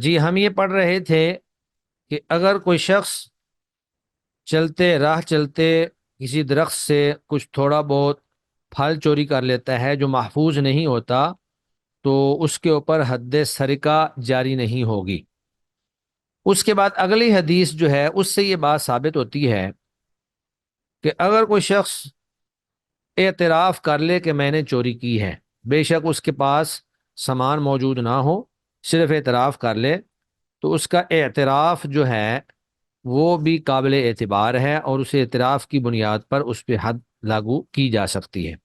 جی ہم یہ پڑھ رہے تھے کہ اگر کوئی شخص چلتے کسی درخت سے کچھ تھوڑا بہت پھل چوری کر لیتا ہے جو محفوظ نہیں ہوتا، تو اس کے اوپر حد سرقہ جاری نہیں ہوگی۔ اس کے بعد اگلی حدیث جو ہے اس سے یہ بات ثابت ہوتی ہے کہ اگر کوئی شخص اعتراف کر لے کہ میں نے چوری کی ہے، بے شک اس کے پاس سامان موجود نہ ہو، صرف اعتراف کر لے، تو اس کا اعتراف جو ہے وہ بھی قابل اعتبار ہے، اور اس اعتراف کی بنیاد پر اس پہ حد لاگو کی جا سکتی ہے۔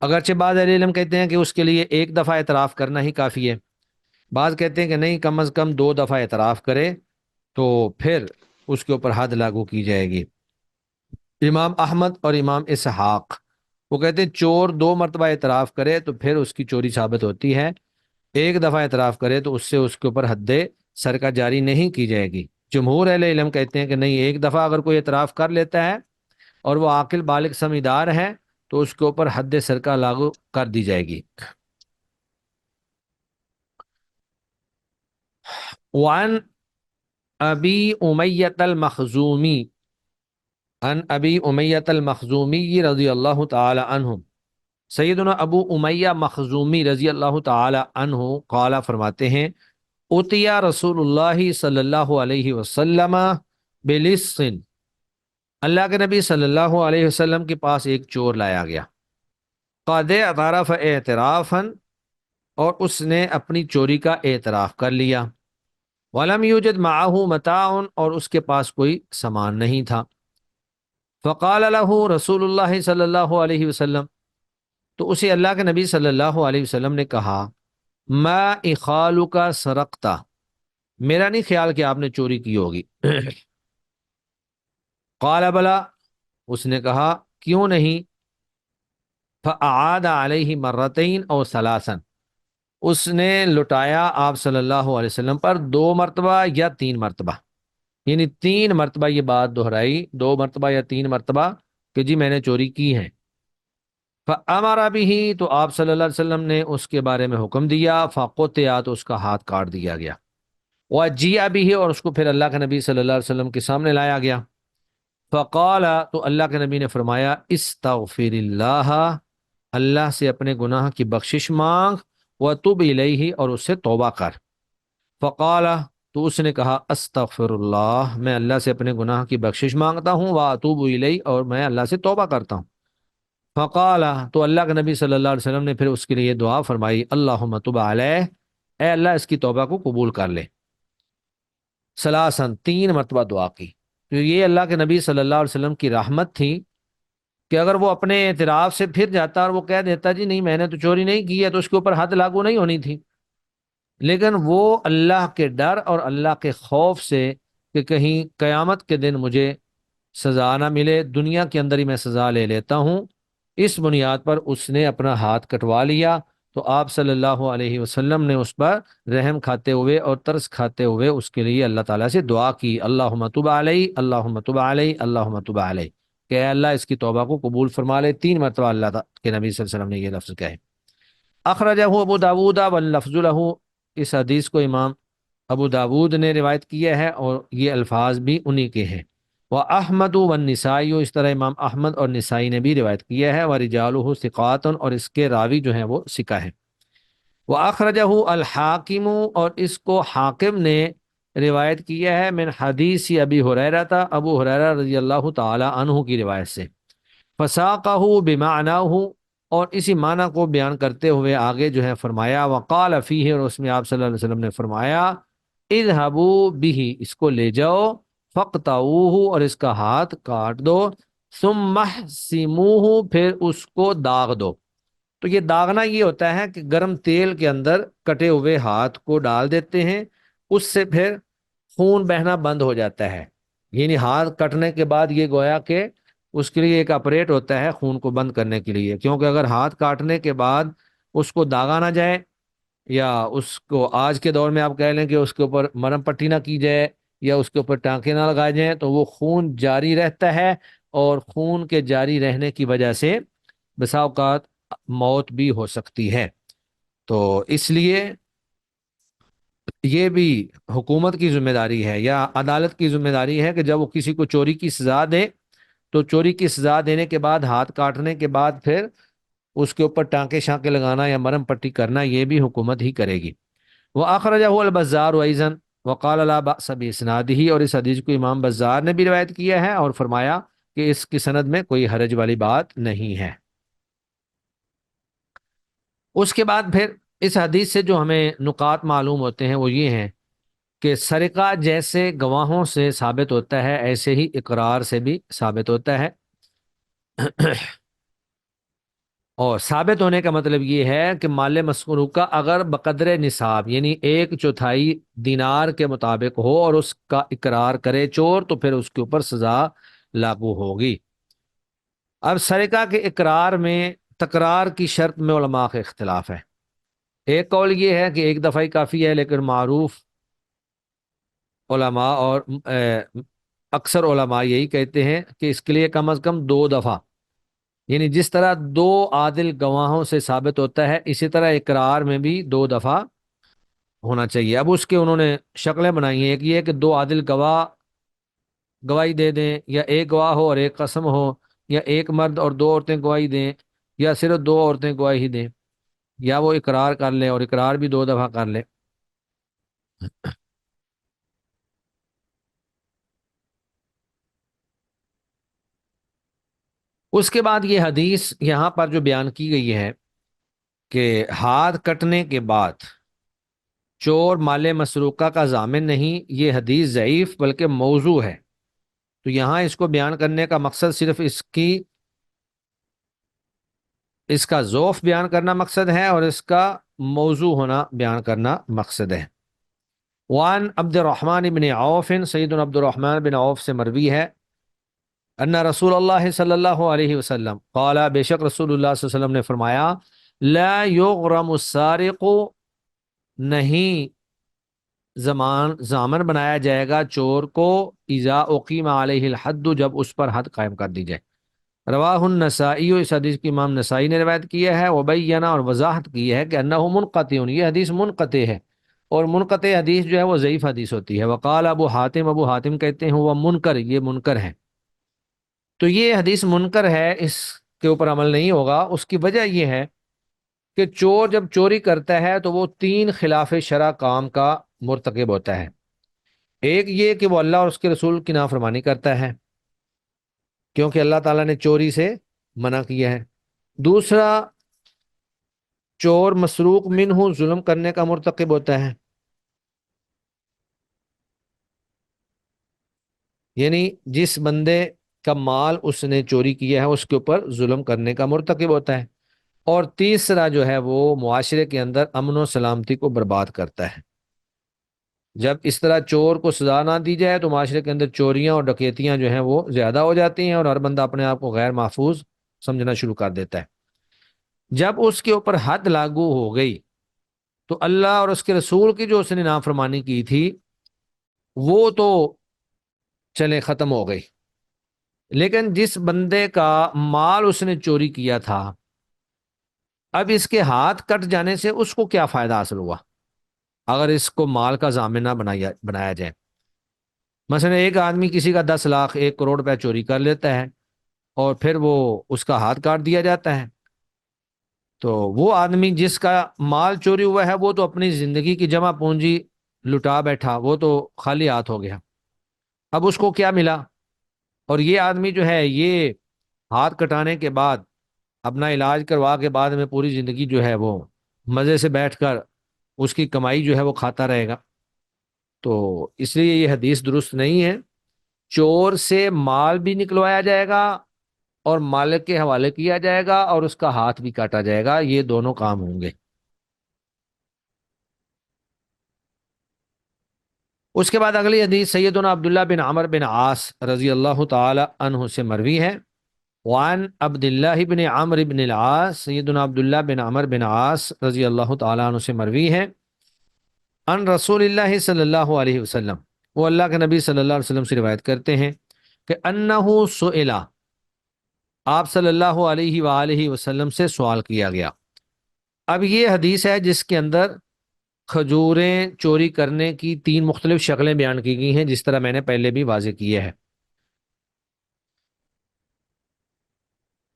اگرچہ بعض اہل علم کہتے ہیں کہ اس کے لیے ایک دفعہ اعتراف کرنا ہی کافی ہے، بعض کہتے ہیں کہ نہیں، کم از کم 2 دفعہ اعتراف کرے تو پھر اس کے اوپر حد لاگو کی جائے گی۔ امام احمد اور امام اسحاق وہ کہتے ہیں چور 2 مرتبہ اعتراف کرے تو پھر اس کی چوری ثابت ہوتی ہے، ایک دفعہ اعتراف کرے تو اس سے اس کے اوپر حد سرقہ جاری نہیں کی جائے گی۔ جمہور اہل علم کہتے ہیں کہ نہیں، ایک دفعہ اگر کوئی اعتراف کر لیتا ہے اور وہ عاقل بالغ سمجھدار ہے تو اس کے اوپر حد سرقہ لاگو کر دی جائے گی۔ وعن ابی امیۃ المخزومی عن ابی امیۃ المخزومی رضی اللہ تعالی عنہ، سیدنا ابو امیہ مخزومی رضی اللہ تعالی عنہ قال فرماتے ہیں، اتیا رسول اللہ صلی اللہ علیہ وسلم بلص، اللہ کے نبی صلی اللہ علیہ وسلم کے پاس ایک چور لایا گیا، قد اعترف اعترافا، اور اس نے اپنی چوری کا اعتراف کر لیا، ولم یوجد معه متاع، اور اس کے پاس کوئی سامان نہیں تھا، فقال له رسول اللہ صلی اللہ علیہ وسلم، تو اسے اللہ کے نبی صلی اللہ علیہ وسلم نے کہا، ما اخالک سرقتا، میرا نہیں خیال کہ آپ نے چوری کی ہوگی۔ قال بلا، اس نے کہا کیوں نہیں، فاعاد علیہ مرتین او ثلاثا، اس نے لٹایا آپ صلی اللہ علیہ وسلم پر 2 مرتبہ یا 3 مرتبہ، یعنی 3 مرتبہ یہ بات دہرائی، 2 مرتبہ یا 3 مرتبہ کہ جی میں نے چوری کی ہے۔ فامر بھی، تو آپ صلی اللہ علیہ وسلم نے اس کے بارے میں حکم دیا، فقطع، تو اس کا ہاتھ کاٹ دیا گیا، وجیع بھی، اور اس کو پھر اللہ کے نبی صلی اللہ علیہ وسلم کے سامنے لایا گیا، فقال، تو اللہ کے نبی نے فرمایا، استغفر اللہ، اللہ سے اپنے گناہ کی بخشش مانگ، وتب الیہ، اور اس سے توبہ کر۔ فقال، تو اس نے کہا، استغفر اللہ، میں اللہ سے اپنے گناہ کی بخشش مانگتا ہوں، واتوب الیہ، اور میں اللہ سے توبہ کرتا ہوں۔ فقال، تو اللہ کے نبی صلی اللہ علیہ وسلم نے پھر اس کے لیے دعا فرمائی، اللہم تب علیہ، اے اللہ اس کی توبہ کو قبول کر لے، سلاسن، 3 مرتبہ دعا کی۔ تو یہ اللہ کے نبی صلی اللہ علیہ وسلم کی رحمت تھی کہ اگر وہ اپنے اعتراف سے پھر جاتا اور وہ کہہ دیتا جی نہیں میں نے تو چوری نہیں کی ہے، تو اس کے اوپر حد لاگو نہیں ہونی تھی، لیکن وہ اللہ کے ڈر اور اللہ کے خوف سے کہ کہیں قیامت کے دن مجھے سزا نہ ملے، دنیا کے اندر ہی میں سزا لے لیتا ہوں، اس بنیاد پر اس نے اپنا ہاتھ کٹوا لیا، تو آپ صلی اللہ علیہ وسلم نے اس پر رحم کھاتے ہوئے اور ترس کھاتے ہوئے اس کے لیے اللہ تعالیٰ سے دعا کی، اللہم تب علیہ، اللہم تب علیہ، اللہم تب علیہ، کہ اے اللہ اس کی توبہ کو قبول فرما لے۔ 3 مرتبہ اللہ کے نبی صلی اللہ علیہ وسلم نے یہ لفظ کہے۔ اخرجہ ابو داود واللفظ لہ، اس حدیث کو امام ابو داود نے روایت کیا ہے اور یہ الفاظ بھی انہی کے ہیں۔ احمد والنسائی، اس طرح امام احمد اور نسائی نے بھی روایت کیا ہے، ورجالہ ثقات، اور اس کے راوی جو ہیں وہ ثقہ ہیں۔ واخرجہ الحاکم، اور اس کو حاکم نے روایت کیا ہے، من حدیث ابی ہریرہ، ابو ہریرہ رضی اللہ تعالی عنہ کی روایت سے، فساقہ بمعناہ، اور اسی معنی کو بیان کرتے ہوئے آگے جو ہے فرمایا، وقال فیہ، اور اس میں آپ صلی اللہ علیہ وسلم نے فرمایا، اذهبوا به، اس کو لے جاؤ، فقطعوہ، اور اس کا ہاتھ کاٹ دو، ثم احسموہ، پھر اس کو داغ دو۔ تو یہ داغنا یہ ہوتا ہے کہ گرم تیل کے اندر کٹے ہوئے ہاتھ کو ڈال دیتے ہیں، اس سے پھر خون بہنا بند ہو جاتا ہے، یعنی ہاتھ کٹنے کے بعد یہ گویا کہ اس کے لیے ایک آپریٹ ہوتا ہے خون کو بند کرنے کے لیے، کیونکہ اگر ہاتھ کاٹنے کے بعد اس کو داغا نہ جائے، یا اس کو آج کے دور میں آپ کہہ لیں کہ اس کے اوپر مرم پٹی نہ کی جائے یا اس کے اوپر ٹانکے نہ لگائے جائیں، تو وہ خون جاری رہتا ہے، اور خون کے جاری رہنے کی وجہ سے بسا اوقات موت بھی ہو سکتی ہے۔ تو اس لیے یہ بھی حکومت کی ذمہ داری ہے یا عدالت کی ذمہ داری ہے کہ جب وہ کسی کو چوری کی سزا دے تو چوری کی سزا دینے کے بعد ہاتھ کاٹنے کے بعد پھر اس کے اوپر ٹانکے شانکے لگانا یا مرم پٹی کرنا یہ بھی حکومت ہی کرے گی۔ وہ اخرجہ البزار ایضا وقال لا بأس باسنادہ، اور اس حدیث کو امام بزار نے بھی روایت کیا ہے اور فرمایا کہ اس کی سند میں کوئی حرج والی بات نہیں ہے۔ اس کے بعد پھر اس حدیث سے جو ہمیں نکات معلوم ہوتے ہیں وہ یہ ہیں کہ سرقہ جیسے گواہوں سے ثابت ہوتا ہے ایسے ہی اقرار سے بھی ثابت ہوتا ہے۔ اور ثابت ہونے کا مطلب یہ ہے کہ مال مسروقہ اگر بقدر نصاب یعنی 1/4 دینار کے مطابق ہو اور اس کا اقرار کرے چور تو پھر اس کے اوپر سزا لاگو ہوگی۔ اب سرقہ کے اقرار میں تکرار کی شرط میں علماء کا اختلاف ہے۔ ایک قول یہ ہے کہ ایک دفعہ ہی کافی ہے، لیکن معروف علماء اور اکثر علماء یہی کہتے ہیں کہ اس کے لیے کم از کم 2 دفعہ، یعنی جس طرح 2 عادل گواہوں سے ثابت ہوتا ہے اسی طرح اقرار میں بھی 2 دفعہ ہونا چاہیے۔ اب اس کے انہوں نے شکلیں بنائی ہیں، ایک یہ ہے کہ 2 عادل گواہ گواہی دے دیں، یا ایک گواہ ہو اور ایک قسم ہو، یا ایک مرد اور 2 عورتیں گواہی دیں، یا صرف 2 عورتیں گواہی دیں، یا وہ اقرار کر لیں اور اقرار بھی 2 دفعہ کر لیں۔ اس کے بعد یہ حدیث یہاں پر جو بیان کی گئی ہے کہ ہاتھ کٹنے کے بعد چور مال مسروقہ کا ضامن نہیں، یہ حدیث ضعیف بلکہ موضوع ہے۔ تو یہاں اس کو بیان کرنے کا مقصد صرف اس کا ضعف بیان کرنا مقصد ہے اور اس کا موضوع ہونا بیان کرنا مقصد ہے۔ وان عبد الرحمن بن عوف، سیدنا عبد الرحمن بن عوف سے مروی ہے ان رسول اللہ صلی اللہ علیہ وسلم قال، بے شک رسول اللہ صلی اللہ علیہ وسلم نے فرمایا، لا یغرم السارق، نہیں ضامن بنایا جائے گا چور کو، اذا اقیم علیہ الحد، جب اس پر حد قائم کر دی جائے۔ رواہ النسائی، اس حدیث کی امام نسائی نے روایت کیا ہے، وبینہ، اور وضاحت کی ہے کہ انہ منقطع، یہ حدیث منقطع ہے، اور منقطع حدیث جو ہے وہ ضعیف حدیث ہوتی ہے۔ وقال ابو حاتم، ابو حاتم کہتے ہیں وہ منکر، یہ منکر ہے۔ تو یہ حدیث منکر ہے، اس کے اوپر عمل نہیں ہوگا۔ اس کی وجہ یہ ہے کہ چور جب چوری کرتا ہے تو وہ 3 خلاف شرع کام کا مرتکب ہوتا ہے۔ ایک یہ کہ وہ اللہ اور اس کے رسول کی نافرمانی کرتا ہے، کیونکہ اللہ تعالیٰ نے چوری سے منع کیا ہے۔ دوسرا، چور مسروق منہ، ظلم کرنے کا مرتکب ہوتا ہے، یعنی جس بندے کا مال اس نے چوری کیا ہے اس کے اوپر ظلم کرنے کا مرتکب ہوتا ہے۔ اور تیسرا جو ہے وہ معاشرے کے اندر امن و سلامتی کو برباد کرتا ہے۔ جب اس طرح چور کو سزا نہ دی جائے تو معاشرے کے اندر چوریاں اور ڈکیتیاں جو ہیں وہ زیادہ ہو جاتی ہیں، اور ہر بندہ اپنے آپ کو غیر محفوظ سمجھنا شروع کر دیتا ہے۔ جب اس کے اوپر حد لاگو ہو گئی تو اللہ اور اس کے رسول کی جو اس نے نافرمانی کی تھی وہ تو چلے ختم ہو گئی، لیکن جس بندے کا مال اس نے چوری کیا تھا، اب اس کے ہاتھ کٹ جانے سے اس کو کیا فائدہ حاصل ہوا اگر اس کو مال کا ضامن نہ بنایا جائے؟ مثلا ایک آدمی کسی کا 10 لاکھ 1 کروڑ روپے چوری کر لیتا ہے اور پھر وہ اس کا ہاتھ کاٹ دیا جاتا ہے، تو وہ آدمی جس کا مال چوری ہوا ہے وہ تو اپنی زندگی کی جمع پونجی لٹا بیٹھا، وہ تو خالی ہاتھ ہو گیا، اب اس کو کیا ملا؟ اور یہ آدمی جو ہے یہ ہاتھ کٹانے کے بعد اپنا علاج کروا کے بعد میں پوری زندگی جو ہے وہ مزے سے بیٹھ کر اس کی کمائی جو ہے وہ کھاتا رہے گا۔ تو اس لیے یہ حدیث درست نہیں ہے۔ چور سے مال بھی نکلوایا جائے گا اور مالک کے حوالے کیا جائے گا اور اس کا ہاتھ بھی کاٹا جائے گا، یہ دونوں کام ہوں گے۔ اس کے بعد اگلی حدیث سیدنا عبداللہ بن عمر بن عاص رضی اللہ تعالی عنہ سے مروی ہے۔ وعن عبد اللہ بن عمر بن العاص، سیدنا عبداللہ بن عمر بن عاص رضی اللہ تعالی عنہ سے مروی ہے، ان رسول اللہ صلی اللہ علیہ وسلم، وہ اللہ کے نبی صلی اللہ علیہ وسلم سے روایت کرتے ہیں کہ انہ سئلہ، آپ صلی اللہ علیہ وآلہ وسلم سے سوال کیا گیا۔ اب یہ حدیث ہے جس کے اندر کھجوریں چوری کرنے کی تین مختلف شکلیں بیان کی گئی ہیں، جس طرح میں نے پہلے بھی واضح کیے ہے۔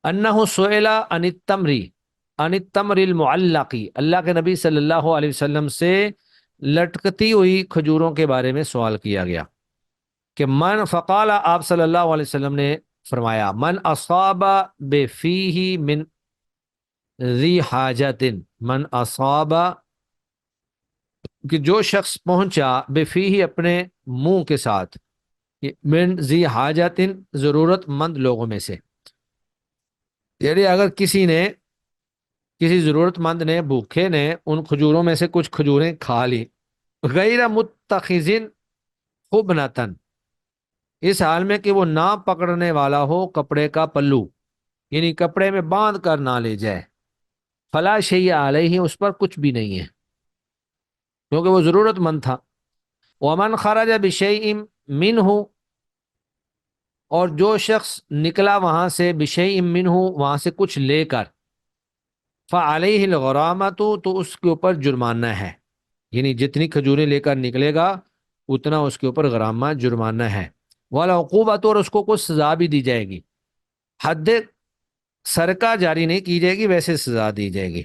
انہ سئل عن التمری، عن التمر المعلقی، اللہ کے نبی صلی اللہ علیہ وسلم سے لٹکتی ہوئی کھجوروں کے بارے میں سوال کیا گیا کہ من فقال، آپ صلی اللہ علیہ وسلم نے فرمایا، من اصاب بفیہ من ذی حاجت، من اصاب، کہ جو شخص پہنچا بفیہ اپنے منہ کے ساتھ، من ذی حاجت ضرورت مند لوگوں میں سے، یعنی اگر کسی ضرورت مند نے، بھوکے نے ان کھجوروں میں سے کچھ کھجوریں کھا لی، غیر متخذن خبنتن، اس حال میں کہ وہ نہ پکڑنے والا ہو کپڑے کا پلو، یعنی کپڑے میں باندھ کر نہ لے جائے، فلا شیء علیہ، اس پر کچھ بھی نہیں ہے کیونکہ وہ ضرورت مند تھا۔ ومن خرج بشیء منہ، اور جو شخص نکلا وہاں سے بشیء منہ، وہاں سے کچھ لے کر، فعلیہ الغرامۃ، تو اس کے اوپر جرمانہ ہے، یعنی جتنی کھجوریں لے کر نکلے گا اتنا اس کے اوپر غرامہ جرمانہ ہے، والعقوبۃ، اور اس کو کچھ سزا بھی دی جائے گی، حد سرقہ جاری نہیں کی جائے گی، ویسے سزا دی جائے گی۔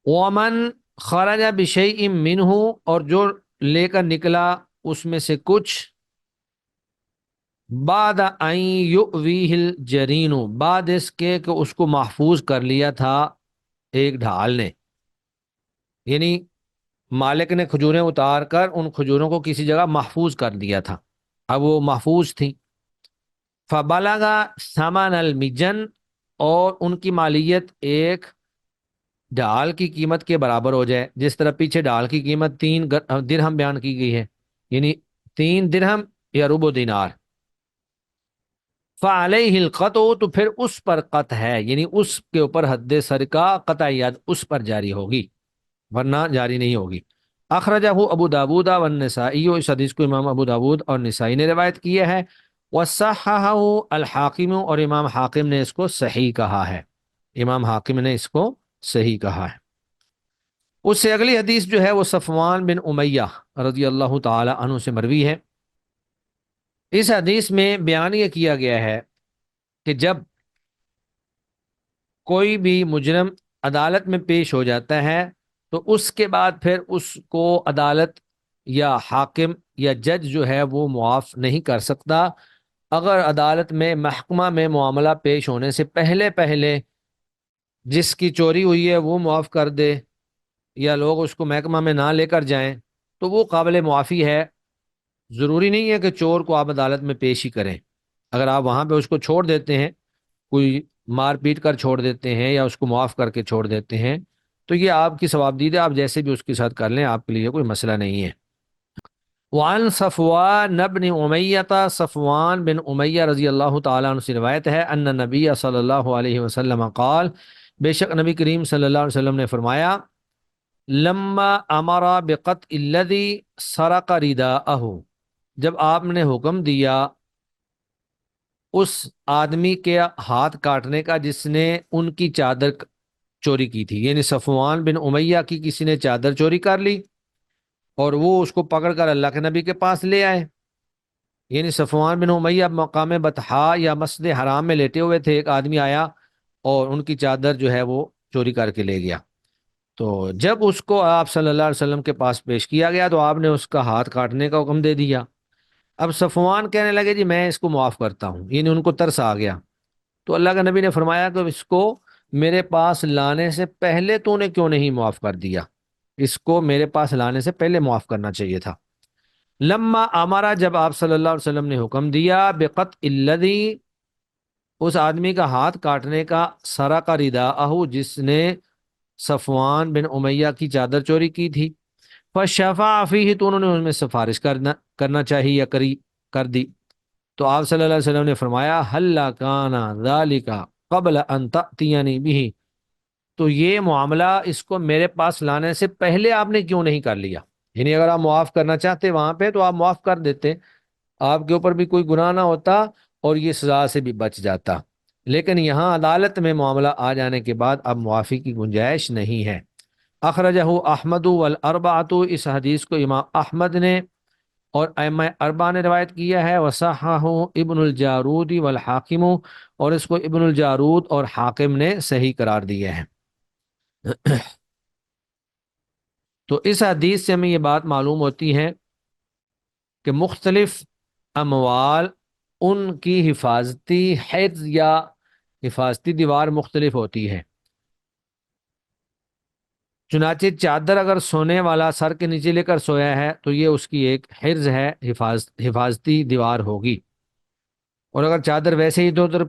ومن خرج بشیء منہ، اور جو لے کر نکلا اس میں سے کچھ، بعد ان یؤویہ الجرین، بعد اس کے کہ اس کو محفوظ کر لیا تھا ایک ڈھال نے، یعنی مالک نے کھجوریں اتار کر ان کھجوروں کو کسی جگہ محفوظ کر دیا تھا، اب وہ محفوظ تھیں، فبلغ ثمن المجن، اور ان کی مالیت ایک ڈھال کی قیمت کے برابر ہو جائے، جس طرح پیچھے ڈھال کی قیمت 3 درہم بیان کی گئی ہے، یعنی 3 درہم یا ربع دینار، فعلیہ القطع، تو پھر اس پر قطع ہے، یعنی اس کے اوپر حد سرقہ قطعیت اس پر جاری ہوگی، ورنہ جاری نہیں ہوگی۔ اخرجہ ابو داود والنسائی، اس حدیث کو امام ابو داود اور نسائی نے روایت کیا ہے، وصححہ الحاکم، اور امام حاکم نے اس کو صحیح کہا ہے، امام حاکم نے اس کو صحیح کہا ہے۔ اس سے اگلی حدیث جو ہے وہ صفوان بن امیہ رضی اللہ تعالی عنہ سے مروی ہے۔ اس حدیث میں بیان یہ کیا گیا ہے کہ جب کوئی بھی مجرم عدالت میں پیش ہو جاتا ہے تو اس کے بعد پھر اس کو عدالت یا حاکم یا جج جو ہے وہ معاف نہیں کر سکتا، اگر عدالت میں محکمہ میں معاملہ پیش ہونے سے پہلے پہلے جس کی چوری ہوئی ہے وہ معاف کر دے، یا لوگ اس کو محکمہ میں نہ لے کر جائیں، تو وہ قابل معافی ہے۔ ضروری نہیں ہے کہ چور کو آپ عدالت میں پیش ہی کریں، اگر آپ وہاں پہ اس کو چھوڑ دیتے ہیں، کوئی مار پیٹ کر چھوڑ دیتے ہیں یا اس کو معاف کر کے چھوڑ دیتے ہیں، تو یہ آپ کی ثوابدید ہے، آپ جیسے بھی اس کے ساتھ کر لیں، آپ کے لیے کوئی مسئلہ نہیں ہے۔ وعن صفوان بن امیہ، صفوان بن امیہ رضی اللہ تعالیٰ عنہ سے روایت ہے، ان نبی صلی اللہ علیہ وسلم قال، بے شک نبی کریم صلی اللہ علیہ وسلم نے فرمایا، لما امر بقطع الذی سرق رداءہ، جب آپ نے حکم دیا اس آدمی کے ہاتھ کاٹنے کا جس نے ان کی چادر چوری کی تھی، یعنی صفوان بن امیہ کی کسی نے چادر چوری کر لی اور وہ اس کو پکڑ کر اللہ کے نبی کے پاس لے آئے، یعنی صفوان بن امیہ مقام بطحا یا مسجد حرام میں لیٹے ہوئے تھے، ایک آدمی آیا اور ان کی چادر جو ہے وہ چوری کر کے لے گیا، تو جب اس کو آپ صلی اللہ علیہ وسلم کے پاس پیش کیا گیا تو آپ نے اس کا ہاتھ کاٹنے کا حکم دے دیا۔ اب صفوان کہنے لگے جی میں اس کو معاف کرتا ہوں، یعنی ان کو ترس آ گیا، تو اللہ کے نبی نے فرمایا کہ اس کو میرے پاس لانے سے پہلے تو نے کیوں نہیں معاف کر دیا، اس کو میرے پاس لانے سے پہلے معاف کرنا چاہیے تھا۔ لما امارا، جب آپ صلی اللہ علیہ وسلم نے حکم دیا بقطع الذی، اس آدمی کا ہاتھ کاٹنے کا، سرق رداءہ، جس نے صفوان بن امیہ کی چادر چوری کی تھی، فشفع فیہ، تو انہوں نے اس میں سفارش کرنا چاہیے یا کر دی، تو آپ صلی اللہ علیہ وسلم نے فرمایا، حل کان ذالک قبل ان تأتینی بہ، تو یہ معاملہ اس کو میرے پاس لانے سے پہلے آپ نے کیوں نہیں کر لیا، یعنی اگر آپ معاف کرنا چاہتے وہاں پہ تو آپ معاف کر دیتے، آپ کے اوپر بھی کوئی گناہ نہ ہوتا اور یہ سزا سے بھی بچ جاتا۔ لیکن یہاں عدالت میں معاملہ آ جانے کے بعد اب معافی کی گنجائش نہیں ہے۔ اخرجہ احمد والاربعۃ، اس حدیث کو امام احمد نے اور ائمہ اربعہ نے روایت کیا ہے، وصححہ ابن الجارود والحاکم، اور اس کو ابن الجارود اور حاکم نے صحیح قرار دیا ہے۔ تو اس حدیث سے ہمیں یہ بات معلوم ہوتی ہے کہ مختلف اموال، ان کی حفاظتی حفظ یا حفاظتی دیوار مختلف ہوتی ہے۔ چنانچہ چادر اگر سونے والا سر کے نیچے لے کر سویا ہے تو یہ اس کی ایک حرز ہے، حفاظتی دیوار ہوگی، اور اگر چادر ویسے ہی ادھر ادھر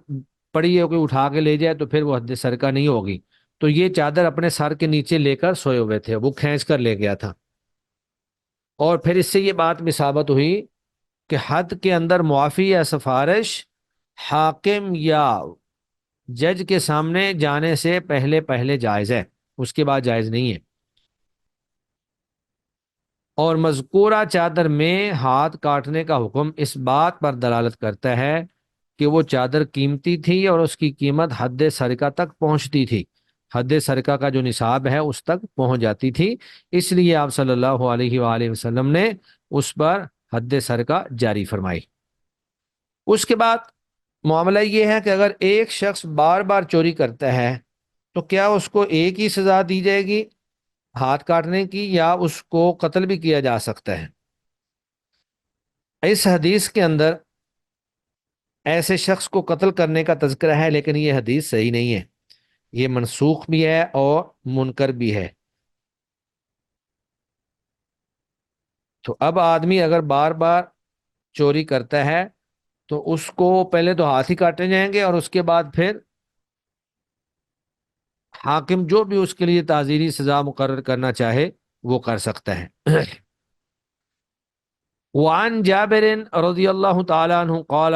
پڑی ہے کوئی اٹھا کے لے جائے تو پھر وہ حد سر کا نہیں ہوگی۔ تو یہ چادر اپنے سر کے نیچے لے کر سوئے ہوئے تھے، وہ کھینچ کر لے گیا تھا، اور پھر اس سے یہ بات بھی ثابت ہوئی کہ حد کے اندر معافی یا سفارش حاکم یا جج کے سامنے جانے سے پہلے پہلے جائز ہے، اس کے بعد جائز نہیں ہے۔ اور مذکورہ چادر میں ہاتھ کاٹنے کا حکم اس بات پر دلالت کرتا ہے کہ وہ چادر قیمتی تھی اور اس کی قیمت حد سرقہ تک پہنچتی تھی، حد سرقہ کا جو نصاب ہے اس تک پہنچ جاتی تھی، اس لیے آپ صلی اللہ علیہ وآلہ وسلم نے اس پر حد سرقہ جاری فرمائی۔ اس کے بعد معاملہ یہ ہے کہ اگر ایک شخص بار بار چوری کرتا ہے تو کیا اس کو ایک ہی سزا دی جائے گی ہاتھ کاٹنے کی، یا اس کو قتل بھی کیا جا سکتا ہے؟ اس حدیث کے اندر ایسے شخص کو قتل کرنے کا تذکرہ ہے، لیکن یہ حدیث صحیح نہیں ہے، یہ منسوخ بھی ہے اور منکر بھی ہے۔ تو اب آدمی اگر بار بار چوری کرتا ہے تو اس کو پہلے تو ہاتھ ہی کاٹے جائیں گے، اور اس کے بعد پھر حاکم جو بھی اس کے لیے تعزیری سزا مقرر کرنا چاہے وہ کر سکتا ہے۔ وعن جابر رضی اللہ تعالی عنہ قال،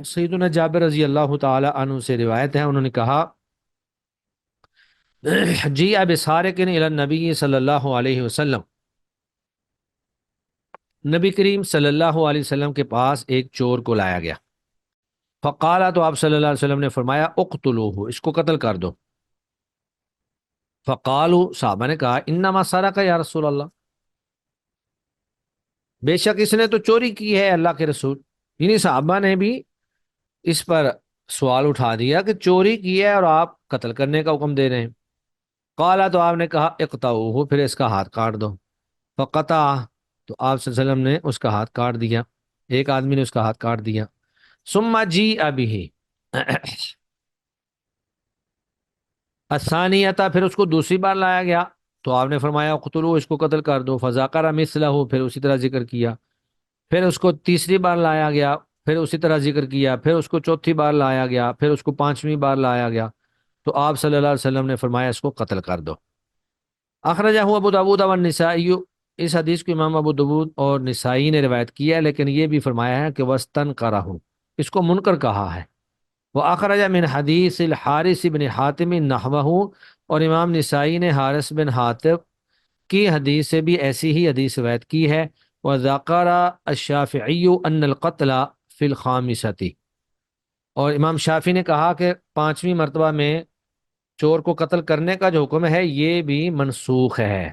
سیدنا جابر رضی اللہ تعالی عنہ سے روایت ہے، انہوں نے کہا جی اب سارقن الی النبی صلی اللہ علیہ وسلم، نبی کریم صلی اللہ علیہ وسلم کے پاس ایک چور کو لایا گیا، فقالا، تو آپ صلی اللہ علیہ وسلم نے فرمایا اقتلوہ، اس کو قتل کر دو۔ فقالو، صحابہ نے کہا انما سرق یا رسول اللہ، بے شک اس نے تو چوری کی ہے اللہ کے رسول، یعنی صحابہ نے بھی اس پر سوال اٹھا دیا کہ چوری کی ہے اور آپ قتل کرنے کا حکم دے رہے ہیں۔ قالا، تو آپ نے کہا اقطعوہ، پھر اس کا ہاتھ کاٹ دو۔ فقطع، تو آپ صلی اللہ علیہ وسلم نے اس کا ہاتھ کاٹ دیا، ایک آدمی نے اس کا ہاتھ کاٹ دیا۔ ثم جی ابھی الثانیہ، پھر اس کو دوسری بار لایا گیا تو آپ نے فرمایا اقتلو، اس کو قتل کر دو۔ فذکر مثلہ، پھر اسی طرح ذکر کیا۔ پھر اس کو تیسری بار لایا گیا، پھر اسی طرح ذکر کیا۔ پھر اس کو چوتھی بار لایا گیا، پھر اس کو پانچویں بار لایا گیا تو آپ صلی اللہ علیہ وسلم نے فرمایا اس کو قتل کر دو۔ اخرجہ ابو داود والنسائی، اس حدیث کو امام ابو داود اور نسائی نے روایت کیا ہے، لیکن یہ بھی فرمایا ہے کہ وستن کرہ، اس کو منکر کہا ہے۔ وہ اخرج من حدیث الحارث بن حاتم نحوہ، اور امام نسائی نے حارث بن حاتم کی حدیث سے بھی ایسی ہی حدیث روایت کی ہے۔ وذکر الشافعی ان القتل فی الخامسۃ، اور امام شافعی نے کہا کہ پانچویں مرتبہ میں چور کو قتل کرنے کا جو حکم ہے یہ بھی منسوخ ہے۔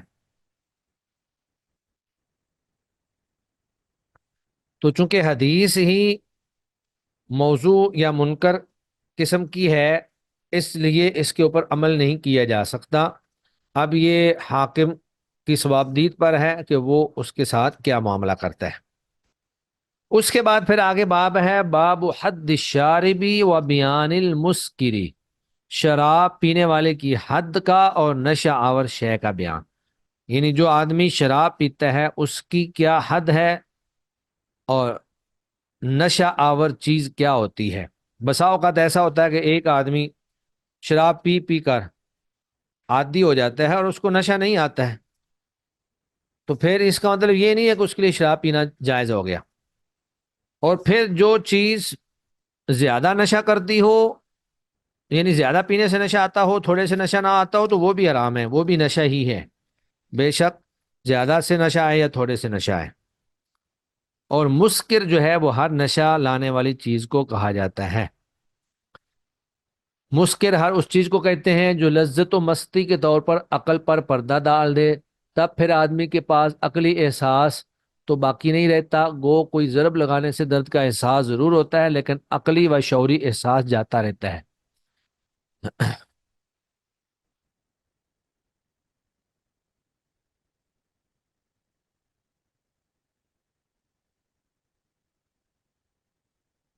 تو چونکہ حدیث ہی موضوع یا منکر قسم کی ہے، اس لیے اس کے اوپر عمل نہیں کیا جا سکتا۔ اب یہ حاکم کی ثوابدید پر ہے کہ وہ اس کے ساتھ کیا معاملہ کرتا ہے۔ اس کے بعد پھر آگے باب ہے، باب حد الشاربی و بیان المسکری، شراب پینے والے کی حد کا اور نشہ آور شے کا بیان، یعنی جو آدمی شراب پیتا ہے اس کی کیا حد ہے اور نشہ آور چیز کیا ہوتی ہے۔ بسا اوقات ایسا ہوتا ہے کہ ایک آدمی شراب پی پی کر عادی ہو جاتا ہے اور اس کو نشہ نہیں آتا ہے، تو پھر اس کا مطلب یہ نہیں ہے کہ اس کے لیے شراب پینا جائز ہو گیا۔ اور پھر جو چیز زیادہ نشہ کرتی ہو، یعنی زیادہ پینے سے نشہ آتا ہو، تھوڑے سے نشہ نہ آتا ہو، تو وہ بھی حرام ہے، وہ بھی نشہ ہی ہے، بے شک زیادہ سے نشہ آئے یا تھوڑے سے نشہ آئے۔ اور مسکر جو ہے وہ ہر نشہ لانے والی چیز کو کہا جاتا ہے۔ مسکر ہر اس چیز کو کہتے ہیں جو لذت و مستی کے طور پر عقل پر پردہ ڈال دے، تب پھر آدمی کے پاس عقلی احساس تو باقی نہیں رہتا، گو کوئی ضرب لگانے سے درد کا احساس ضرور ہوتا ہے لیکن عقلی و شعوری احساس جاتا رہتا ہے۔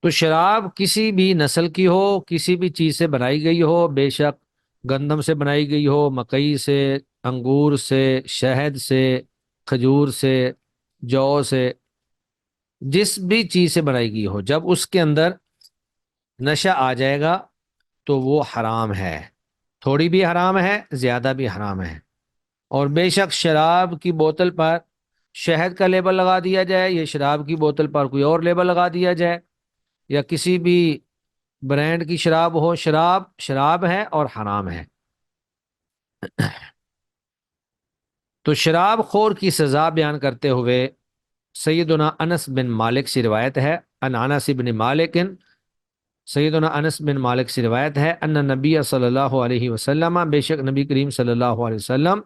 تو شراب کسی بھی نسل کی ہو، کسی بھی چیز سے بنائی گئی ہو، بے شک گندم سے بنائی گئی ہو، مکئی سے، انگور سے، شہد سے، کھجور سے، جو سے، جس بھی چیز سے بنائی گئی ہو، جب اس کے اندر نشہ آ جائے گا تو وہ حرام ہے، تھوڑی بھی حرام ہے، زیادہ بھی حرام ہے۔ اور بے شک شراب کی بوتل پر شہد کا لیبل لگا دیا جائے، یا شراب کی بوتل پر کوئی اور لیبل لگا دیا جائے، یا کسی بھی برانڈ کی شراب ہو، شراب شراب ہے اور حرام ہے۔ تو شراب خور کی سزا بیان کرتے ہوئے سیدنا انس بن مالک سے روایت ہے، ان انس بن مالک، سیدنا انس بن مالک سے روایت ہے، ان نبی صلی اللہ علیہ وسلم، بے شک نبی کریم صلی اللہ علیہ وسلم،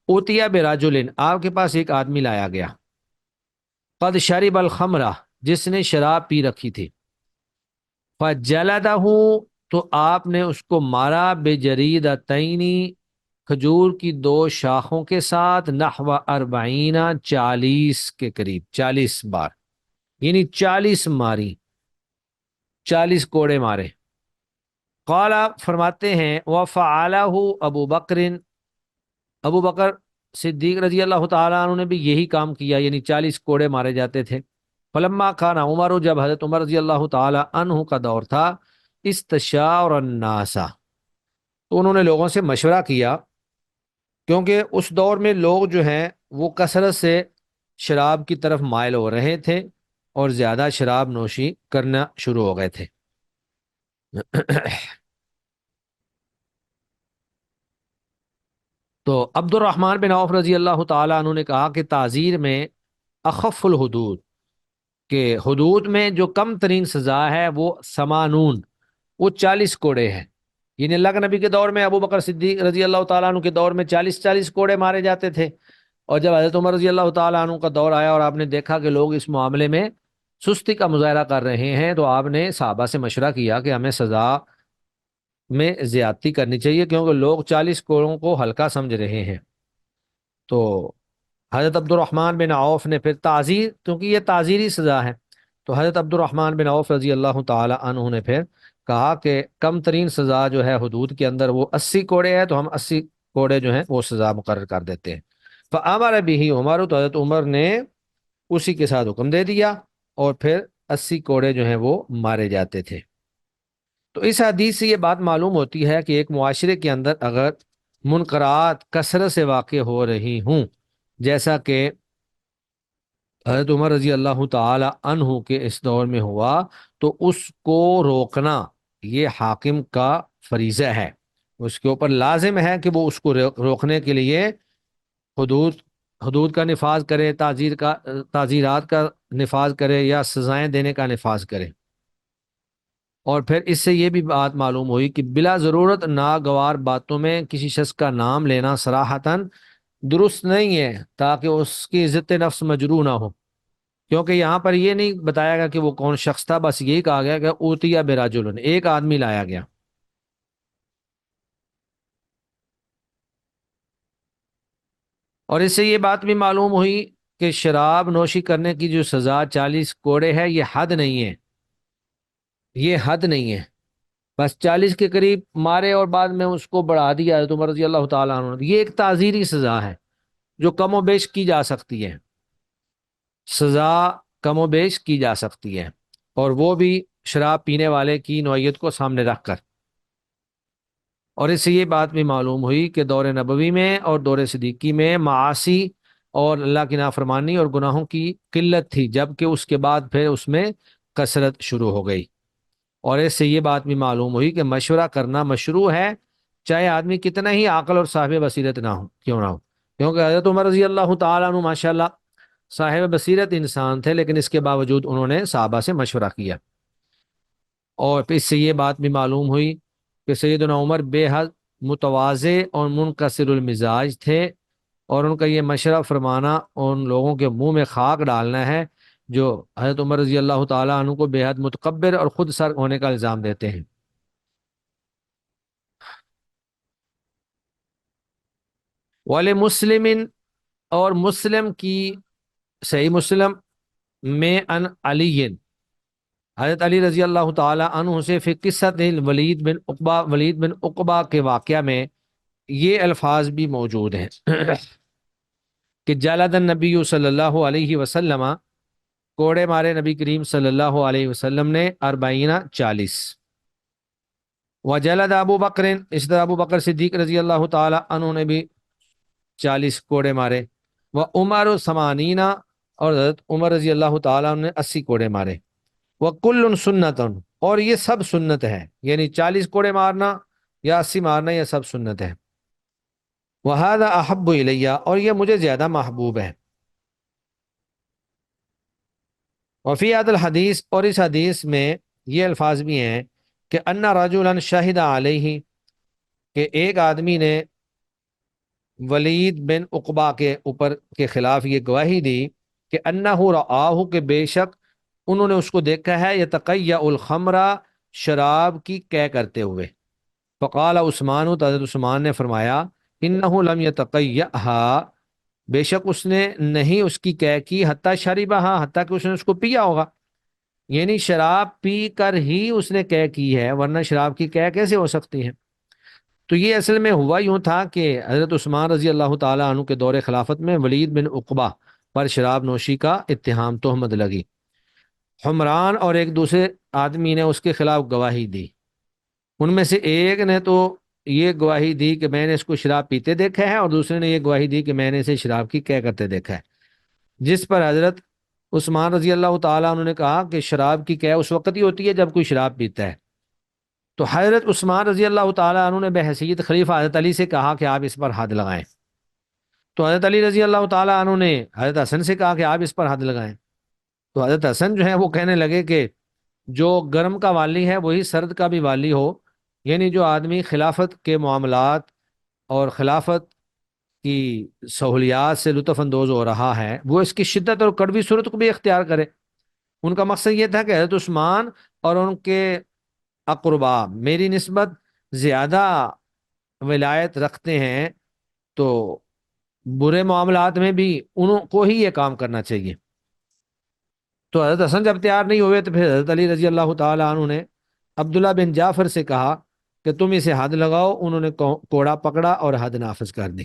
اوتیا براجل، آپ کے پاس ایک آدمی لایا گیا، قد شرب الخمرہ، جس نے شراب پی رکھی تھی، فجلدہ، تو آپ نے اس کو مارا، بجریدتین، کھجور کی دو شاخوں کے ساتھ، نحو اربعین، 40 کے قریب، 40 بار، یعنی 40 ماری، 40 کوڑے مارے۔ قال، فرماتے ہیں، وفعلہ ابو بکر، ابو بکر صدیق رضی اللہ تعالیٰ عنہ نے بھی یہی کام کیا، یعنی 40 کوڑے مارے جاتے تھے۔ فلما کان عمر، جب حضرت عمر رضی اللہ تعالیٰ عنہ کا دور تھا، استشار الناس، تو انہوں نے لوگوں سے مشورہ کیا، کیونکہ اس دور میں لوگ جو ہیں وہ کثرت سے شراب کی طرف مائل ہو رہے تھے اور زیادہ شراب نوشی کرنا شروع ہو گئے تھے۔ تو عبد الرحمن بن عوف رضی اللہ تعالیٰ عنہ نے کہا کہ تعزیر میں اخف الحدود، کہ حدود میں جو کم ترین سزا ہے وہ سمانون، وہ 40 کوڑے ہیں، یعنی اللہ کے نبی کے دور میں ابو بکر صدیق رضی اللہ تعالیٰ عنہ کے دور میں 40 کوڑے مارے جاتے تھے، اور جب حضرت عمر رضی اللہ تعالیٰ عنہ کا دور آیا اور آپ نے دیکھا کہ لوگ اس معاملے میں سستی کا مظاہرہ کر رہے ہیں، تو آپ نے صحابہ سے مشورہ کیا کہ ہمیں سزا میں زیادتی کرنی چاہیے، کیونکہ لوگ 40 کوڑوں کو ہلکا سمجھ رہے ہیں۔ تو حضرت عبد الرحمن بن عوف نے پھر تعزیر، کیونکہ یہ تعزیری سزا ہے، تو حضرت عبد الرحمن بن عوف رضی اللہ تعالی عنہ نے پھر کہا کہ کم ترین سزا جو ہے حدود کے اندر وہ 80 کوڑے ہے، تو ہم 80 کوڑے جو ہیں وہ سزا مقرر کر دیتے ہیں۔ فامر به عمر، تو حضرت عمر نے اسی کے ساتھ حکم دے دیا، اور پھر 80 کوڑے جو ہیں وہ مارے جاتے تھے۔ تو اس حدیث سے یہ بات معلوم ہوتی ہے کہ ایک معاشرے کے اندر اگر منکرات کثرت سے واقع ہو رہی ہوں، جیسا کہ حضرت عمر رضی اللہ تعالی عنہ کے اس دور میں ہوا، تو اس کو روکنا یہ حاکم کا فریضہ ہے، اس کے اوپر لازم ہے کہ وہ اس کو روکنے کے لیے حدود حدود کا نفاذ کرے، تعزیرات کا نفاذ کرے، یا سزائیں دینے کا نفاذ کرے۔ اور پھر اس سے یہ بھی بات معلوم ہوئی کہ بلا ضرورت ناگوار باتوں میں کسی شخص کا نام لینا صراحتاً درست نہیں ہے، تاکہ اس کی عزت نفس مجروح نہ ہو، کیونکہ یہاں پر یہ نہیں بتایا گیا کہ وہ کون شخص تھا، بس یہی کہا گیا کہ اوتیا براجل، ایک آدمی لایا گیا۔ اور اس سے یہ بات بھی معلوم ہوئی کہ شراب نوشی کرنے کی جو سزا 40 کوڑے ہے، یہ حد نہیں ہے، یہ حد نہیں ہے، بس 40 کے قریب مارے اور بعد میں اس کو بڑھا دیا حضرت عمر رضی اللہ تعالیٰ عنہ نے۔ یہ ایک تعزیری سزا ہے جو کم و بیش کی جا سکتی ہے، سزا کم و بیش کی جا سکتی ہے، اور وہ بھی شراب پینے والے کی نوعیت کو سامنے رکھ کر۔ اور اس سے یہ بات بھی معلوم ہوئی کہ دور نبوی میں اور دور صدیقی میں معاصی اور اللہ کی نافرمانی اور گناہوں کی قلت تھی، جبکہ اس کے بعد پھر اس میں کثرت شروع ہو گئی۔ اور اس سے یہ بات بھی معلوم ہوئی کہ مشورہ کرنا مشروع ہے، چاہے آدمی کتنا ہی عقل اور صاحب بصیرت نہ ہو، کیوں نہ ہو، کیونکہ حضرت عمر رضی اللہ تعالیٰ عنہ ماشاء اللہ صاحب بصیرت انسان تھے، لیکن اس کے باوجود انہوں نے صحابہ سے مشورہ کیا۔ اور پھر اس سے یہ بات بھی معلوم ہوئی کہ سیدنا عمر بے حد متواضع اور منکسر المزاج تھے، اور ان کا یہ مشورہ فرمانا ان لوگوں کے منہ میں خاک ڈالنا ہے جو حضرت عمر رضی اللہ تعالیٰ عنہ کو بے حد متکبر اور خود سر ہونے کا الزام دیتے ہیں۔ والے مسلم، اور مسلم کی صحیح مسلم میں ان علی، حضرت علی رضی اللہ تعالی عنہ سے فی قصۃ ولید بن عقبہ کے واقعہ میں یہ الفاظ بھی موجود ہیں کہ جلد النبی صلی اللہ علیہ وسلم، کوڑے مارے نبی کریم صلی اللہ علیہ وسلم نے 40، وجلد ابو بکر، اس طرح ابو بکر صدیق رضی اللہ تعالی عنہ نے بھی 40 کوڑے مارے، وہ عمر 80، اور حضرت عمر رضی اللہ تعالیٰ عنہ نے 80 کوڑے مارے، وہ کل سنت، اور یہ سب سنت ہے، یعنی 40 کوڑے مارنا یا 80 مارنا یہ سب سنت ہے، وَهَذَا أَحَبُّ إِلَيَّ، اور یہ مجھے زیادہ محبوب ہے، وفی هذا الحدیث، اور اس حدیث میں یہ الفاظ بھی ہیں کہ ان رجلا شہد علیہ، کہ ایک آدمی نے ولید بن عقبہ کے اوپر کے خلاف یہ گواہی دی کہ انہ رآہ، کہ بے شک انہوں نے اس کو دیکھا ہے یتقیع الخمر، شراب کی قے کرتے ہوئے، فقال عثمان، تو حضرت عثمان نے فرمایا انہ لم یتقیعها، بے شک اس نے نہیں اس کی قے کی، حتی شربہا، حتی کہ اس نے اس کو پیا ہوگا، یعنی شراب پی کر ہی اس نے قے کی ہے، ورنہ شراب کی قے کیسے ہو سکتی ہے؟ تو یہ اصل میں ہوا یوں تھا کہ حضرت عثمان رضی اللہ تعالیٰ عنہ کے دور خلافت میں ولید بن عقبہ پر شراب نوشی کا اتہام، تہمت لگی، حمران اور ایک دوسرے آدمی نے اس کے خلاف گواہی دی، ان میں سے ایک نے تو یہ گواہی دی کہ میں نے اس کو شراب پیتے دیکھا ہے، اور دوسرے نے یہ گواہی دی کہ میں نے اسے شراب کی قے کرتے دیکھا ہے، جس پر حضرت عثمان رضی اللہ تعالیٰ عنہ نے کہا کہ شراب کی قے اس وقت ہی ہوتی ہے جب کوئی شراب پیتا ہے، تو حضرت عثمان رضی اللہ تعالیٰ عنہ نے بحیثیت خلیفہ حضرت علی سے کہا کہ آپ اس پر حد لگائیں، تو حضرت علی رضی اللہ تعالیٰ عنہ نے حضرت حسن سے کہا کہ آپ اس پر حد لگائیں، تو حضرت حسن جو ہے وہ کہنے لگے کہ جو گرم کا والی ہے وہی سرد کا بھی والی ہو، یعنی جو آدمی خلافت کے معاملات اور خلافت کی سہولیات سے لطف اندوز ہو رہا ہے وہ اس کی شدت اور کڑوی صورت کو بھی اختیار کرے۔ ان کا مقصد یہ تھا کہ حضرت عثمان اور ان کے اقربا میری نسبت زیادہ ولایت رکھتے ہیں، تو برے معاملات میں بھی انہوں کو ہی یہ کام کرنا چاہیے۔ تو حضرت حسن جب تیار نہیں ہوئے تو پھر حضرت علی رضی اللہ تعالیٰ عنہ نے عبداللہ بن جعفر سے کہا کہ تم اسے حد لگاؤ، انہوں نے کوڑا پکڑا اور حد نافذ کر دی۔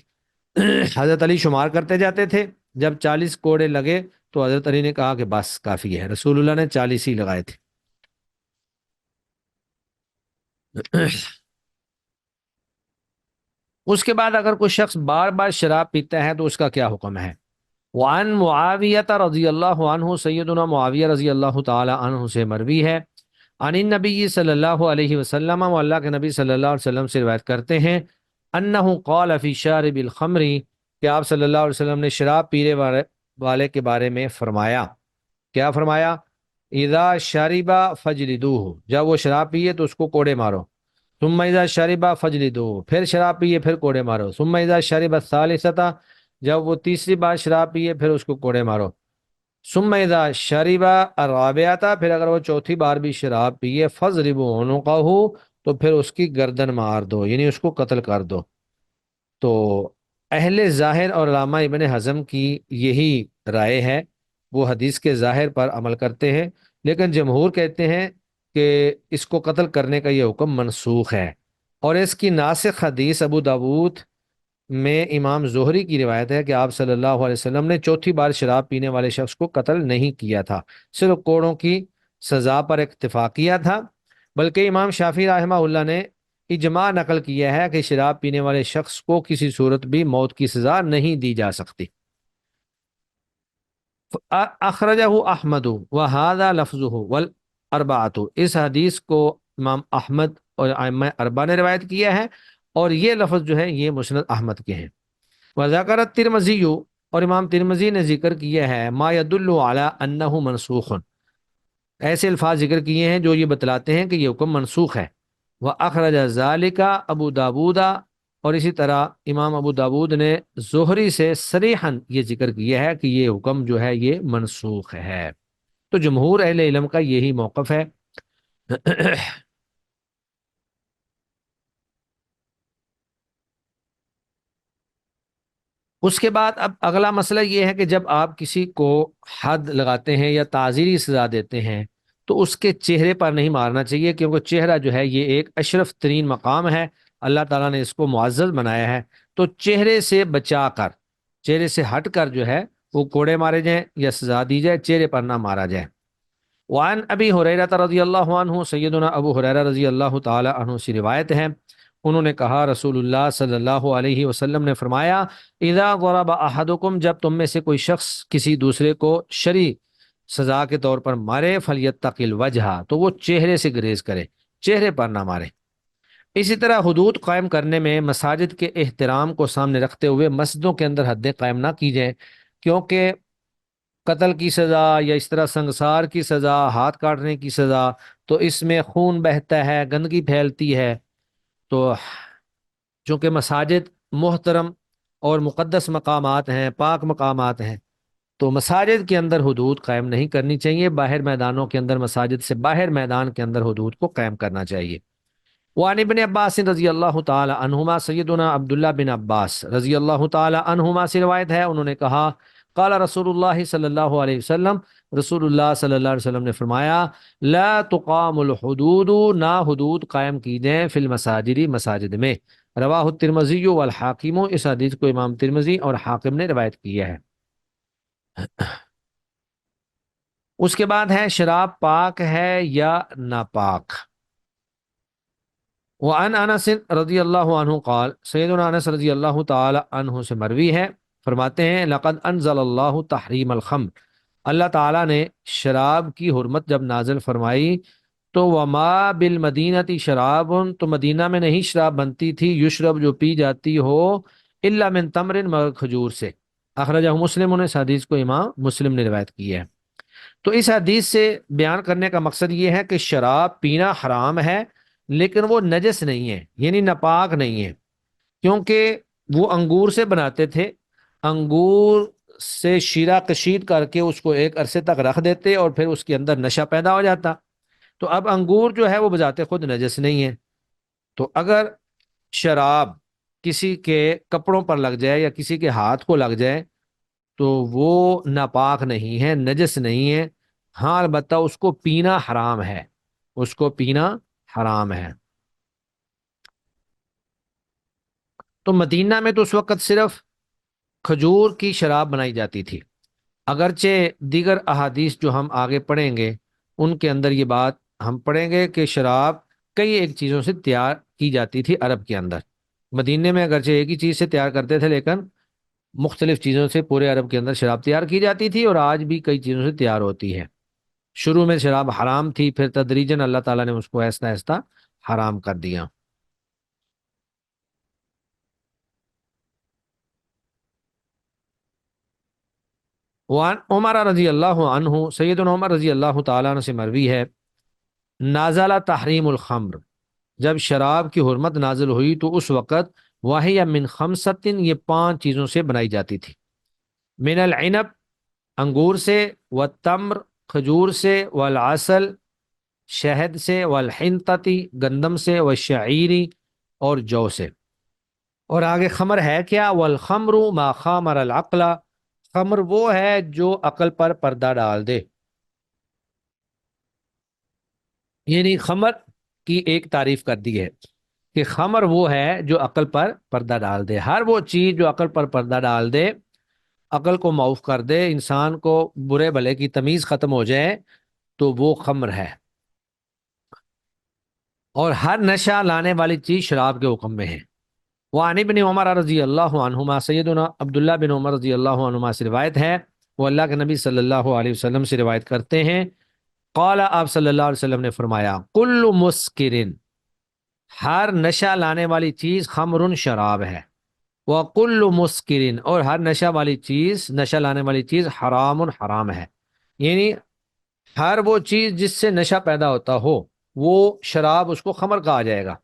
حضرت علی شمار کرتے جاتے تھے، جب 40 کوڑے لگے تو حضرت علی نے کہا کہ بس کافی ہے، رسول اللہ نے 40 ہی لگائے تھے۔ اس کے بعد اگر کوئی شخص بار بار شراب پیتا ہے تو اس کا کیا حکم ہے؟ وعن معاویہ رضی اللہ عنہ، سیدنا معاویہ رضی اللہ تعالی عنہ سے مروی ہے، عن النبی صلی اللہ علیہ وسلم، وہ اللہ کے نبی صلی اللہ علیہ وسلم سے روایت کرتے ہیں، انہ قال فی شارب الخمر، کہ آپ صلی اللہ علیہ وسلم نے شراب پینے والے کے بارے میں فرمایا، کیا فرمایا؟ اذا شرب فجلدوہ، جب وہ شراب پیے تو اس کو کوڑے مارو، ثم اذا شرب فجلدوہ، پھر شراب پیے پھر کوڑے مارو، ثم اذا شرب الثالثۃ، جب وہ تیسری بار شراب پیے پھر اس کو کوڑے مارو، ثم اذا شرب الرابعۃ، پھر اگر وہ چوتھی بار بھی شراب پیے، فضربوا عنقہ، تو پھر اس کی گردن مار دو، یعنی اس کو قتل کر دو۔ تو اہل ظاہر اور علامہ ابن حزم کی یہی رائے ہے، وہ حدیث کے ظاہر پر عمل کرتے ہیں، لیکن جمہور کہتے ہیں کہ اس کو قتل کرنے کا یہ حکم منسوخ ہے، اور اس کی ناسخ حدیث ابو داود میں امام زہری کی روایت ہے کہ آپ صلی اللہ علیہ وسلم نے چوتھی بار شراب پینے والے شخص کو قتل نہیں کیا تھا، صرف کوڑوں کی سزا پر اکتفا کیا تھا، بلکہ امام شافعی رحمہ اللہ نے اجماع نقل کیا ہے کہ شراب پینے والے شخص کو کسی صورت بھی موت کی سزا نہیں دی جا سکتی۔ اخرجہ احمد وہذا لفظہ والاربعۃ، اس حدیث کو امام احمد اور ائمہ اربعہ نے روایت کیا ہے، اور یہ لفظ جو ہے یہ مسند احمد کے ہیں۔ وذکر الترمذی، اور امام ترمذی نے ذکر کیا ہے ما یدل علی انہ منسوخ، ایسے الفاظ ذکر کیے ہیں جو یہ بتلاتے ہیں کہ یہ حکم منسوخ ہے۔ اخرج ذالک ابو داودہ، اور اسی طرح امام ابو داود نے زہری سے صریحاً یہ ذکر کیا ہے کہ یہ حکم جو ہے یہ منسوخ ہے۔ تو جمہور اہل علم کا یہی موقف ہے۔ اس کے بعد اب اگلا مسئلہ یہ ہے کہ جب آپ کسی کو حد لگاتے ہیں یا تعزیری سزا دیتے ہیں تو اس کے چہرے پر نہیں مارنا چاہیے، کیونکہ چہرہ جو ہے یہ ایک اشرف ترین مقام ہے، اللہ تعالیٰ نے اس کو معزز بنایا ہے۔ تو چہرے سے بچا کر، چہرے سے ہٹ کر جو ہے وہ کوڑے مارے جائیں یا سزا دی جائے، چہرے پر نہ مارا جائے۔ وعن ابی حریرہ رضی اللہ عنہ، سیدنا ابو حریرہ رضی اللہ تعالی عنہ سے روایت ہے، انہوں نے کہا رسول اللہ صلی اللہ علیہ وسلم نے فرمایا، اذا ضرب احدکم، جب تم میں سے کوئی شخص کسی دوسرے کو شرعی سزا کے طور پر مارے، فلیتق الوجہ، تو وہ چہرے سے گریز کرے، چہرے پر نہ مارے۔ اسی طرح حدود قائم کرنے میں مساجد کے احترام کو سامنے رکھتے ہوئے مسجدوں کے اندر حدیں قائم نہ کی جائیں، کیونکہ قتل کی سزا یا اس طرح سنگسار کی سزا، ہاتھ کاٹنے کی سزا، تو اس میں خون بہتا ہے، گندگی پھیلتی ہے۔ تو چونکہ مساجد محترم اور مقدس مقامات ہیں، پاک مقامات ہیں، تو مساجد کے اندر حدود قائم نہیں کرنی چاہیے، باہر میدانوں کے اندر، مساجد سے باہر میدان کے اندر حدود کو قائم کرنا چاہیے۔ وعن ابن عباس رضی اللہ تعالی عنہما، سیدنا عبداللہ بن عباس رضی اللہ تعالی عنہما سے روایت ہے، انہوں نے کہا قال رسول اللہ صلی اللہ علیہ وسلم، رسول اللہ صلی اللہ علیہ وسلم نے فرمایا، لا تقام الحدود، نہ حدود قائم کی جائیں، فی المساجد، مساجد میں۔ رواہ الترمذی والحاکم، اس حدیث کو امام ترمذی اور حاکم نے روایت کیا ہے۔ اس کے بعد ہے شراب پاک ہے یا ناپاک۔ وعن انس رضی اللہ عنہ قال، سیدنا انس رضی اللہ تعالی عنہ سے مروی ہے، فرماتے ہیں لقد انزل اللہ تحریم الخمر، اللہ تعالیٰ نے شراب کی حرمت جب نازل فرمائی تو وما بالمدینتی شراب، تو مدینہ میں نہیں شراب بنتی تھی، یشرب جو پی جاتی ہو، الا من تمر، مگر کھجور سے۔ اخرجہ مسلم، نے اس حدیث کو امام مسلم نے روایت کی ہے۔ تو اس حدیث سے بیان کرنے کا مقصد یہ ہے کہ شراب پینا حرام ہے، لیکن وہ نجس نہیں ہے، یعنی ناپاک نہیں ہے، کیونکہ وہ انگور سے بناتے تھے، انگور سے شیرہ کشید کر کے اس کو ایک عرصے تک رکھ دیتے اور پھر اس کے اندر نشہ پیدا ہو جاتا۔ تو اب انگور جو ہے وہ بذات خود نجس نہیں ہے، تو اگر شراب کسی کے کپڑوں پر لگ جائے یا کسی کے ہاتھ کو لگ جائے تو وہ ناپاک نہیں ہے، نجس نہیں ہے، ہاں البتہ اس کو پینا حرام ہے، اس کو پینا حرام ہے۔ تو مدینہ میں تو اس وقت صرف کھجور کی شراب بنائی جاتی تھی، اگرچہ دیگر احادیث جو ہم آگے پڑھیں گے ان کے اندر یہ بات ہم پڑھیں گے کہ شراب کئی ایک چیزوں سے تیار کی جاتی تھی عرب کے اندر۔ مدینے میں اگرچہ ایک ہی چیز سے تیار کرتے تھے، لیکن مختلف چیزوں سے پورے عرب کے اندر شراب تیار کی جاتی تھی، اور آج بھی کئی چیزوں سے تیار ہوتی ہے۔ شروع میں شراب حرام تھی، پھر تدریجاً اللہ تعالیٰ نے اس کو ایسا ایسا حرام کر دیا۔ وعن عمر رضی اللہ عنہ، سیدنا عمر رضی اللہ تعالیٰ عنہ سے مروی ہے، نازل تحریم الخمر، جب شراب کی حرمت نازل ہوئی تو اس وقت واہی من خمسطن، یہ 5 چیزوں سے بنائی جاتی تھی، من العنب، انگور سے، والتمر، کھجور سے، والعسل، شہد سے، والحنطتی، گندم سے، والشعیری، اور جو سے۔ اور آگے خمر ہے کیا؟ والخمر ما خامر العقل، خمر وہ ہے جو عقل پر پردہ ڈال دے، یعنی خمر کی ایک تعریف کر دی ہے کہ خمر وہ ہے جو عقل پر پردہ ڈال دے، ہر وہ چیز جو عقل پر پردہ ڈال دے، عقل کو معاف کر دے، انسان کو برے بھلے کی تمیز ختم ہو جائے، تو وہ خمر ہے۔ اور ہر نشہ لانے والی چیز شراب کے حکم میں ہے۔ وعن ابن عمر رضی اللہ عنہما، سیدنا عبداللہ بن عمر رضی اللہ عنہما سے روایت ہے، وہ اللہ کے نبی صلی اللہ علیہ وسلم سے روایت کرتے ہیں، قال، آپ صلی اللہ علیہ وسلم نے فرمایا، کل مسکرن، ہر نشہ لانے والی چیز، خمرن، شراب ہے، وکل مسکرن، اور ہر نشہ والی چیز، نشہ لانے والی چیز، حرام، حرام ہے، یعنی ہر وہ چیز جس سے نشہ پیدا ہوتا ہو، وہ شراب اس کو خمر کہا جائے گا۔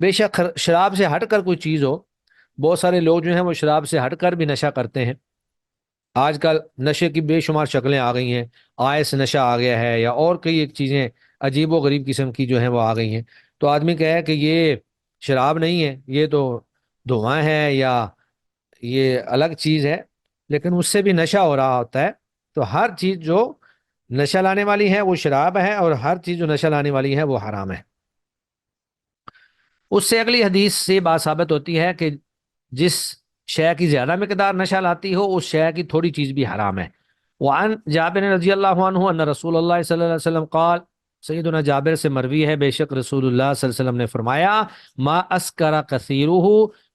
بے شک شراب سے ہٹ کر کوئی چیز ہو، بہت سارے لوگ جو ہیں وہ شراب سے ہٹ کر بھی نشہ کرتے ہیں۔ آج کل نشے کی بے شمار شکلیں آ گئی ہیں، آئس نشہ آ گیا ہے، یا اور کئی ایک چیزیں عجیب و غریب قسم کی جو ہیں وہ آ گئی ہیں۔ تو آدمی کہے کہ یہ شراب نہیں ہے، یہ تو دھواں ہے یا یہ الگ چیز ہے، لیکن اس سے بھی نشہ ہو رہا ہوتا ہے۔ تو ہر چیز جو نشہ لانے والی ہے وہ شراب ہے، اور ہر چیز جو نشہ لانے والی ہے وہ حرام ہے۔ اس سے اگلی حدیث سے بات ثابت ہوتی ہے کہ جس شے کی زیادہ مقدار نشہ لاتی ہو اس شے کی تھوڑی چیز بھی حرام ہے۔ وعن جابر رضی اللہ عنہ ان رسول اللہ صلی اللہ علیہ وسلم قال، سیدنا جابر سے مروی ہے، بے شک رسول اللہ صلی اللہ علیہ وسلم نے فرمایا، ما اسکر کثیرہ،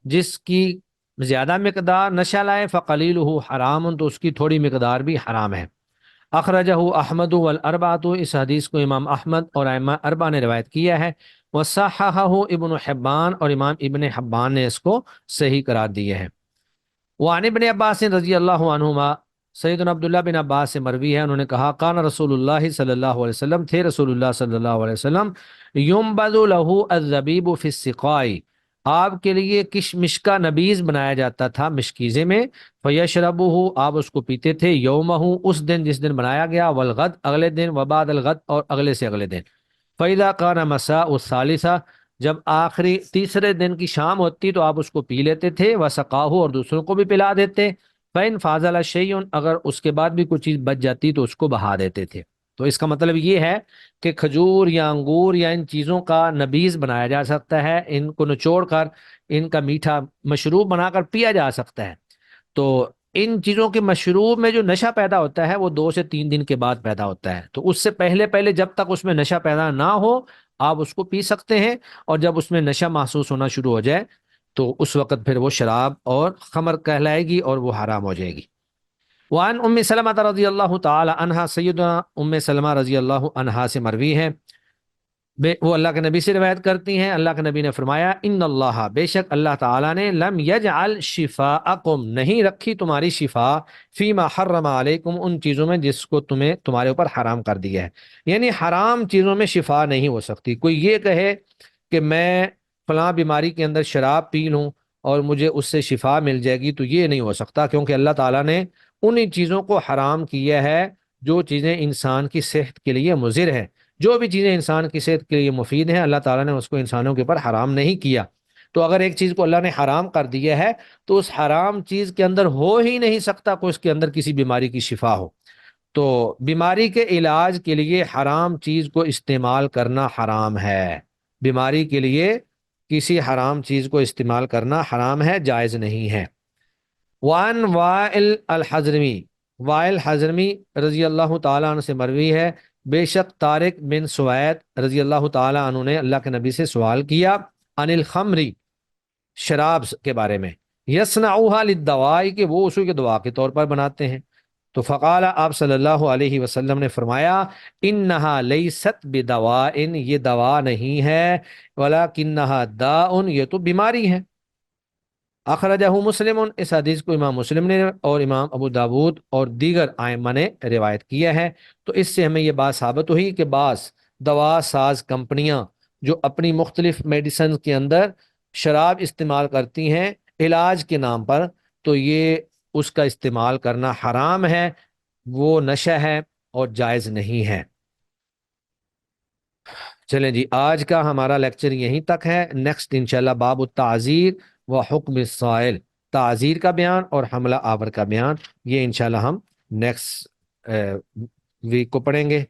جس کی زیادہ مقدار نشہ لائے، فقلیلہ حرام، تو اس کی تھوڑی مقدار بھی حرام ہے۔ اخرجہ احمد والاربعۃ، اس حدیث کو امام احمد اور ائمہ اربعہ نے روایت کیا ہے۔ وصححہ ابن حبان، اور امام ابن حبان نے اس کو صحیح قرار دیے ہیں۔ وعن ابن عباس رضی اللہ عنہما، سیدنا عبداللہ بن عباس سے مروی ہے، انہوں نے کہا، کان رسول اللہ صلی اللہ علیہ وسلم، تھے رسول اللہ صلی اللہ علیہ وسلم، ينبذ له الزبیب فی السقاء، آپ کے لیے کشمش کا نبیذ بنایا جاتا تھا مشکیزے میں، فیشربہ، آپ اس کو پیتے تھے، یومہ، اس دن جس دن بنایا گیا، والغد، اگلے دن، وبعد الغد، اور اگلے سے اگلے دن، فَإِذَا كَانَ مَسَاءُ الثَّالِثَةِ، جب آخری تیسرے دن کی شام ہوتی تو آپ اس کو پی لیتے تھے، وَسَقَاهُ، اور دوسروں کو بھی پلا دیتے، فَإِنْ فَاضَلَ شَيْءٌ، اگر اس کے بعد بھی کوئی چیز بچ جاتی تو اس کو بہا دیتے تھے۔ تو اس کا مطلب یہ ہے کہ کھجور یا انگور یا ان چیزوں کا نبیذ بنایا جا سکتا ہے، ان کو نچوڑ کر ان کا میٹھا مشروب بنا کر پیا جا سکتا ہے۔ تو ان چیزوں کے مشروب میں جو نشہ پیدا ہوتا ہے وہ 2 سے 3 دن کے بعد پیدا ہوتا ہے، تو اس سے پہلے پہلے جب تک اس میں نشہ پیدا نہ ہو آپ اس کو پی سکتے ہیں، اور جب اس میں نشہ محسوس ہونا شروع ہو جائے تو اس وقت پھر وہ شراب اور خمر کہلائے گی اور وہ حرام ہو جائے گی۔ وعن ام سلمہ رضی اللہ تعالی عنہا، سیدنا ام سلمہ رضی اللہ عنہا سے مروی ہے، وہ اللہ کے نبی سے روایت کرتی ہیں، اللہ کے نبی نے فرمایا، ان اللہ، بے شک اللہ تعالیٰ نے، لم یجعل شفاءکم، نہیں رکھی تمہاری شفا، فیما حرم علیکم، ان چیزوں میں جس کو تمہارے اوپر حرام کر دیا ہے، یعنی حرام چیزوں میں شفا نہیں ہو سکتی۔ کوئی یہ کہے کہ میں فلاں بیماری کے اندر شراب پی لوں اور مجھے اس سے شفا مل جائے گی، تو یہ نہیں ہو سکتا، کیونکہ اللہ تعالیٰ نے انہی چیزوں کو حرام کیا ہے جو چیزیں انسان کی صحت کے لیے مضر ہیں۔ جو بھی چیزیں انسان کی صحت کے لیے مفید ہیں اللہ تعالیٰ نے اس کو انسانوں کے اوپر حرام نہیں کیا۔ تو اگر ایک چیز کو اللہ نے حرام کر دیا ہے تو اس حرام چیز کے اندر ہو ہی نہیں سکتا کوئی اس کے اندر کسی بیماری کی شفا ہو۔ تو بیماری کے علاج کے لیے حرام چیز کو استعمال کرنا حرام ہے، بیماری کے لیے کسی حرام چیز کو استعمال کرنا حرام ہے، جائز نہیں ہے۔ وان وائل الحضرمی، وائل حضرمی رضی اللہ تعالیٰ عنہ سے مروی ہے، بے شک طارق بن سوید رضی اللہ تعالیٰ عنہ نے اللہ کے نبی سے سوال کیا، عن الخمری، شراب کے بارے میں، یصنعوها للدواء، کہ وہ اسے کے دوا کے طور پر بناتے ہیں۔ تو فقال، آپ صلی اللہ علیہ وسلم نے فرمایا، انہا لیست بدواء، یہ دوا نہیں ہے، ولکنہا داء، یہ تو بیماری ہے۔ اخرجہ مسلم، اس حدیث کو امام مسلم نے اور امام ابو داود اور دیگر ائمہ نے روایت کیا ہے۔ تو اس سے ہمیں یہ بات ثابت ہوئی کہ بعض دوا ساز کمپنیاں جو اپنی مختلف میڈیسن کے اندر شراب استعمال کرتی ہیں علاج کے نام پر، تو یہ اس کا استعمال کرنا حرام ہے، وہ نشہ ہے اور جائز نہیں ہے۔ چلیں جی، آج کا ہمارا لیکچر یہیں تک ہے۔ نیکسٹ انشاءاللہ باب التعزیر و حکم السائل، تعزیر کا بیان اور حملہ آور کا بیان، یہ انشاءاللہ ہم نیکسٹ ویک کو پڑھیں گے۔